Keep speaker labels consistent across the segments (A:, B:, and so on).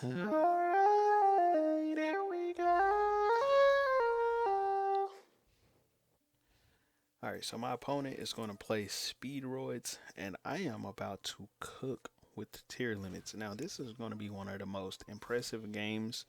A: Alright, here we go. Alright, so my opponent is going to play Speedroids, and I am about to cook with the tier limits. Now, this is going to be one of the most impressive games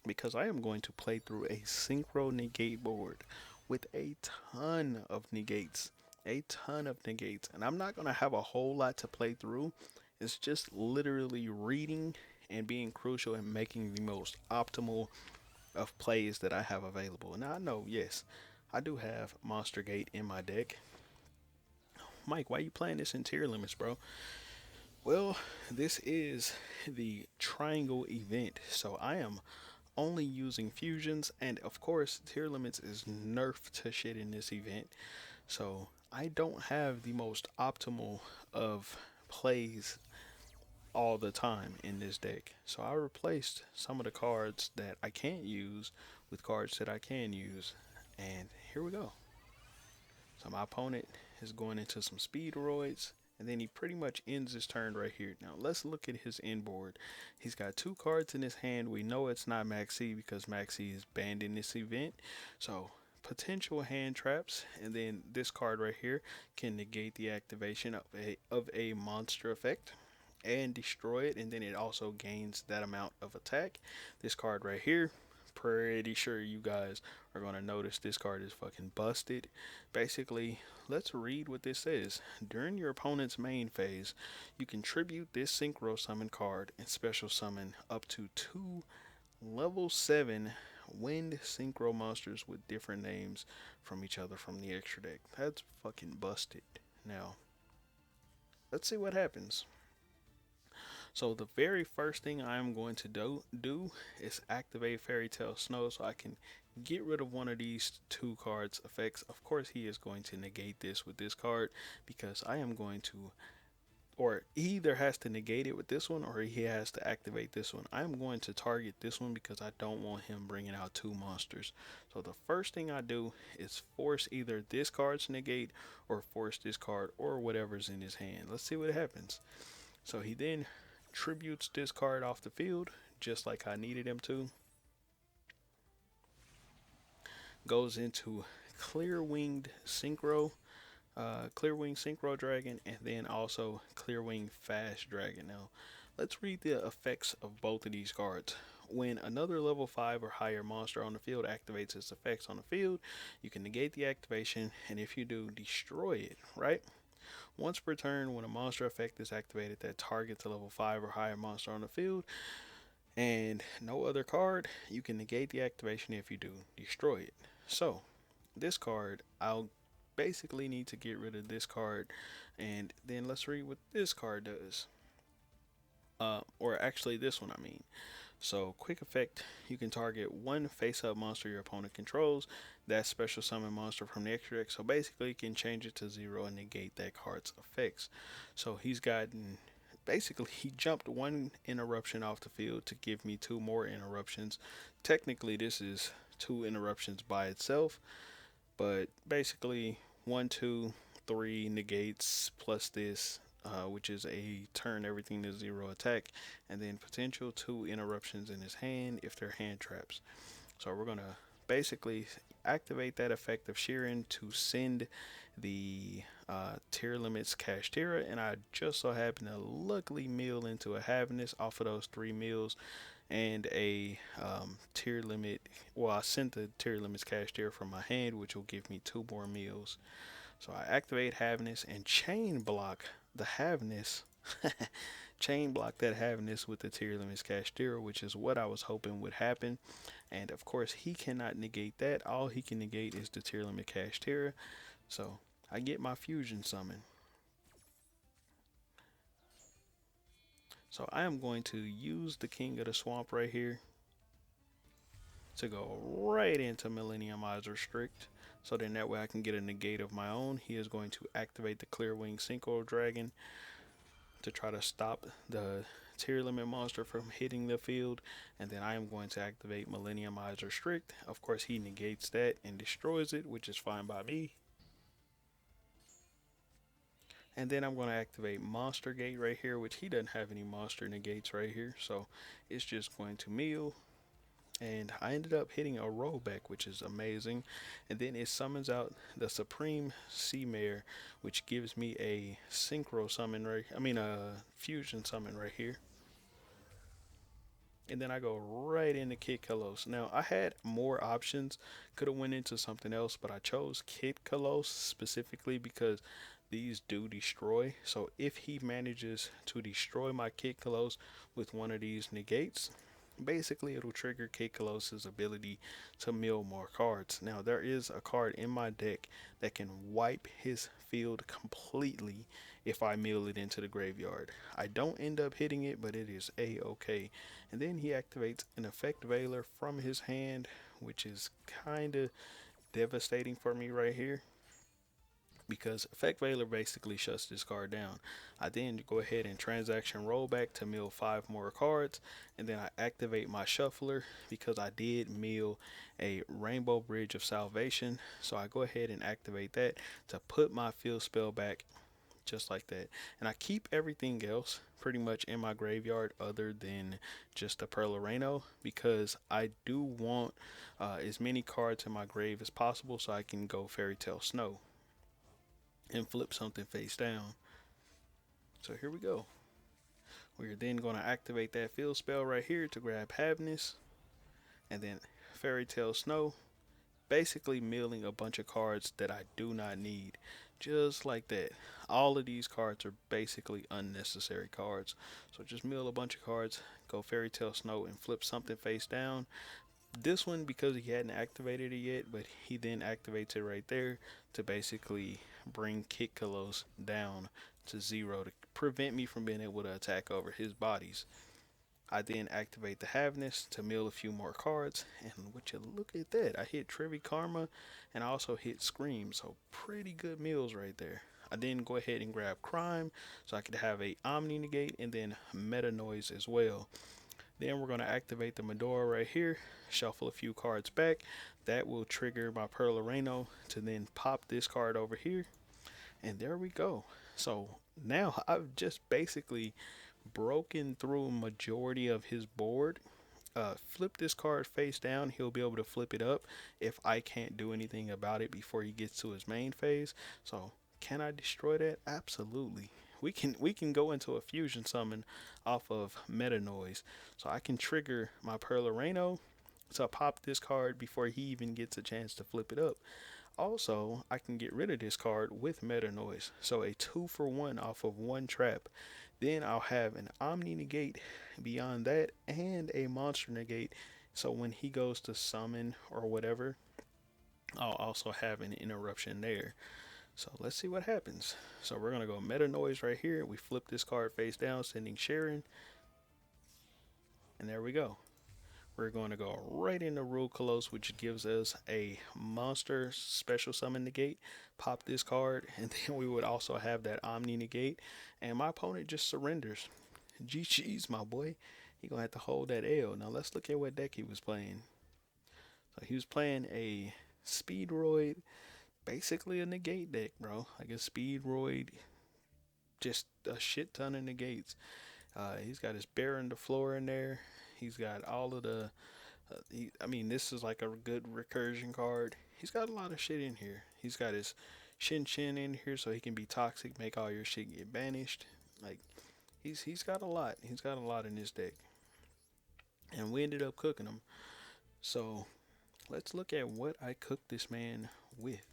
A: because I am going to play through a synchro negate board with a ton of negates. A ton of negates. And I'm not going to have a whole lot to play through. It's just literally reading and being crucial and making the most optimal of plays that I have available. Now I know, yes, I do have Monster Gate in my deck. Mike, why are you playing this in tier limits, bro? Well, this is the triangle event, so I am only using fusions, and of course, tier limits is nerfed to shit in this event. So I don't have the most optimal of plays all the time in this deck. So I replaced some of the cards that I can't use with cards that I can use. And here we go. So my opponent is going into some speedroids. And then he pretty much ends his turn right here. Now let's look at his end board. He's got two cards in his hand. We know it's not Maxi because Maxi is banned in this event. So potential hand traps, and then this card right here can negate the activation of a monster effect and destroy it, and then it also gains that amount of attack. This card right here, pretty sure you guys are going to notice this card is fucking busted. Basically, let's read what this says. During your opponent's main phase, you contribute this synchro summon card and special summon up to 2 level 7 wind synchro monsters with different names from each other from the extra deck. That's fucking busted. Now, let's see what happens. So the very first thing I'm going to do is activate Fairy Tale Snow so I can get rid of one of these two cards effects. Of course he is going to negate this with this card because I am going to, or he either has to negate it with this one or he has to activate this one. I'm going to target this one because I don't want him bringing out two monsters. So the first thing I do is force either this card's negate or force this card or whatever's in his hand. Let's see what happens. So he then tributes this card off the field just like I needed him to. Goes into Clear Winged Synchro, Clear Wing Synchro Dragon, and then also Clear Wing Fast Dragon. Now, let's read the effects of both of these cards. When another level 5 or higher monster on the field activates its effects on the field, you can negate the activation, and if you do, destroy it, right? Once per turn, when a monster effect is activated that targets a level 5 or higher monster on the field and no other card, you can negate the activation. If you do, destroy it. So, this card, I'll basically need to get rid of this card, and then let's read what this card does. Or actually, this one, I mean. So, quick effect, you can target one face-up monster your opponent controls. That special summon monster from the extra deck. So basically, you can change it to 0 and negate that card's effects. So he's gotten, basically, he jumped one interruption off the field to give me two more interruptions. Technically, this is two interruptions by itself, but basically, 1, 2, 3 negates plus this, which is a turn everything to 0 attack, and then potential 2 interruptions in his hand if they're hand traps. So we're gonna basically activate that effect of Sheeran to send the Tearlaments Kashtira, and I just so happen to luckily mill into a Haviness off of those 3 mills and a tier limit. Well, I sent the Tearlaments Kashtira from my hand, which will give me 2 more mills. So I activate Haviness and chain block the Haviness. Chain block that Haviness with the Tearlaments Kashtira, which is what I was hoping would happen. And of course, he cannot negate that. All he can negate is the Tearlaments Kashtira. So I get my fusion summon. So I am going to use the King of the Swamp right here to go right into Millenniumizer Strict. So then that way I can get a negate of my own. He is going to activate the Clear Wing Synchro Dragon to try to stop the tier limit monster from hitting the field, and then I am going to activate Millenniumizer Strict. Of course, he negates that and destroys it, which is fine by me. And then I'm going to activate Monster Gate right here, which he doesn't have any monster negates right here. So it's just going to mill. And I ended up hitting a rollback, which is amazing. And then it summons out the Supreme Sea Mare, which gives me a synchro summon a fusion summon right here. And then I go right into Kid Kalos. Now I had more options, could have went into something else, but I chose Kid Kalos specifically because these do destroy. So if he manages to destroy my Kid Kalos with one of these negates, basically it'll trigger Kid Kalos' ability to mill more cards. Now there is a card in my deck that can wipe his field completely if I mill it into the graveyard. I don't end up hitting it, but it is a-okay. And then he activates an Effect Veiler from his hand, which is kind of devastating for me right here, because Effect Veiler basically shuts this card down. I then go ahead and transaction rollback to mill 5 more cards, and then I activate my shuffler because I did mill a Rainbow Bridge of Salvation. So I go ahead and activate that to put my field spell back just like that. And I keep everything else pretty much in my graveyard other than just the Pearl Areno, because I do want as many cards in my grave as possible so I can go Fairy Tale Snow and flip something face down. So here we go. We're then going to activate that field spell right here to grab Havness, and then Fairy Tale Snow, basically milling a bunch of cards that I do not need. Just like that. All of these cards are basically unnecessary cards. So just mill a bunch of cards, go Fairy Tale Snow, and flip something face down. This one, because he hadn't activated it yet, but he then activates it right there to basically bring Kid Kalos down to 0 to prevent me from being able to attack over his bodies. I then activate the Havness to mill a few more cards, and would you look at that, I hit Trivi Karma and I also hit Scream, so pretty good mills right there. I then go ahead and grab Crime so I could have a Omni Negate and then Meta Noise as well. Then we're going to activate the Medora right here, shuffle a few cards back. That will trigger my Pearl Areno to then pop this card over here, and there we go. So now I've just basically broken through majority of his board. Flip this card face down, he'll be able to flip it up if I can't do anything about it before he gets to his main phase. So can I destroy that? Absolutely. We can go into a fusion summon off of Meta Noise. So I can trigger my Pearl Areno to pop this card before he even gets a chance to flip it up. Also, I can get rid of this card with Meta Noise. So a 2-for-1 off of one trap. Then I'll have an Omni Negate beyond that and a Monster Negate. So when he goes to summon or whatever, I'll also have an interruption there. So let's see what happens. So we're going to go Meta Noise right here. We flip this card face down, sending Sharon. And there we go. We're going to go right into Rule Kalos, which gives us a monster special summon negate. Pop this card, and then we would also have that Omni negate. And my opponent just surrenders. GG's, my boy. He gonna have to hold that L. Now let's look at what deck he was playing. So he was playing a Speedroid, basically a negate deck, bro. Like a Speedroid, just a shit ton of negates. He's got his Baron the Floor in there. He's got all of the, this is like a good recursion card. He's got a lot of shit in here. He's got his Shin Shin in here so he can be toxic, make all your shit get banished. Like, he's got a lot. He's got a lot in his deck. And we ended up cooking him. So, let's look at what I cooked this man with.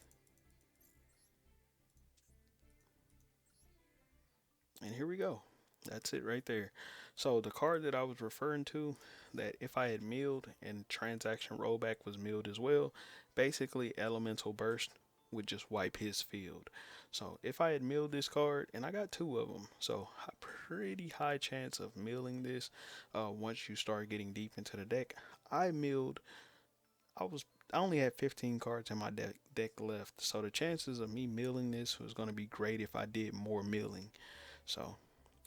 A: And here we go. That's it right there. So the card that I was referring to, that if I had milled and transaction rollback was milled as well, basically Elemental Burst would just wipe his field. So if I had milled this card, and I got 2 of them, so a pretty high chance of milling this once you start getting deep into the deck. I only had 15 cards in my deck left, so the chances of me milling this was going to be great if I did more milling. So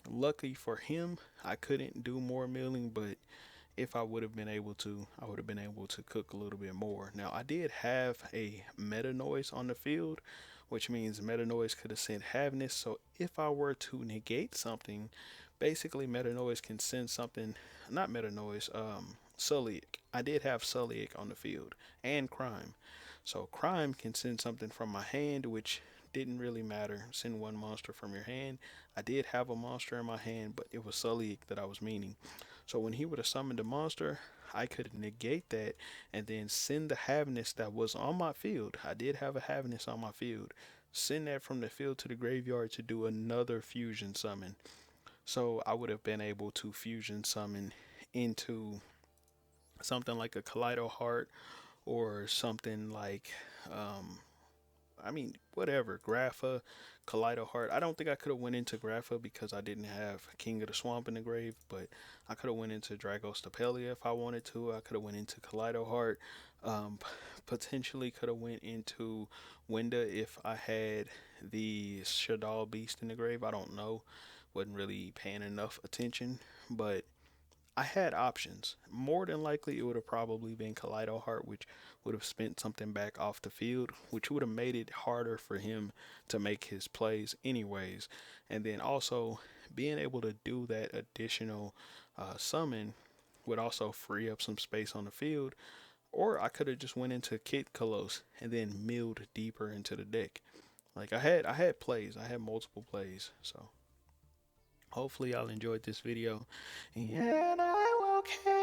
A: lucky for him, I couldn't do more milling, but if I would have been able to, I would have been able to cook a little bit more. Now, I did have a Meta Noise on the field, which means Meta Noise could have sent Havness. So if I were to negate something, basically Meta Noise can send something, not Meta Noise, Sulliek. I did have Sulliek on the field, and Crime. So Crime can send something from my hand, which didn't really matter. Send one monster from your hand. I did have a monster in my hand, but it was Sulliek that I was meaning. So when he would have summoned a monster, I could negate that and then send the Havness that was on my field. I did have a Havness on my field. Send that from the field to the graveyard to do another fusion summon. So I would have been able to fusion summon into something like a Kaleido Heart or something like whatever, Grapha, Kaleido Heart. I don't think I could have went into Grapha because I didn't have King of the Swamp in the grave, but I could have went into Dragos Stapelia if I wanted to. I could have went into Kaleido Heart. Potentially could have went into Winda if I had the Shadal Beast in the grave. I don't know. Wasn't really paying enough attention, but I had options. More than likely, it would have probably been Kaleido Heart, which would have spent something back off the field, which would have made it harder for him to make his plays, anyways. And then also, being able to do that additional summon would also free up some space on the field. Or I could have just went into Kit Kalos and then milled deeper into the deck. Like I had plays. I had multiple plays. So hopefully y'all enjoyed this video. And I will catch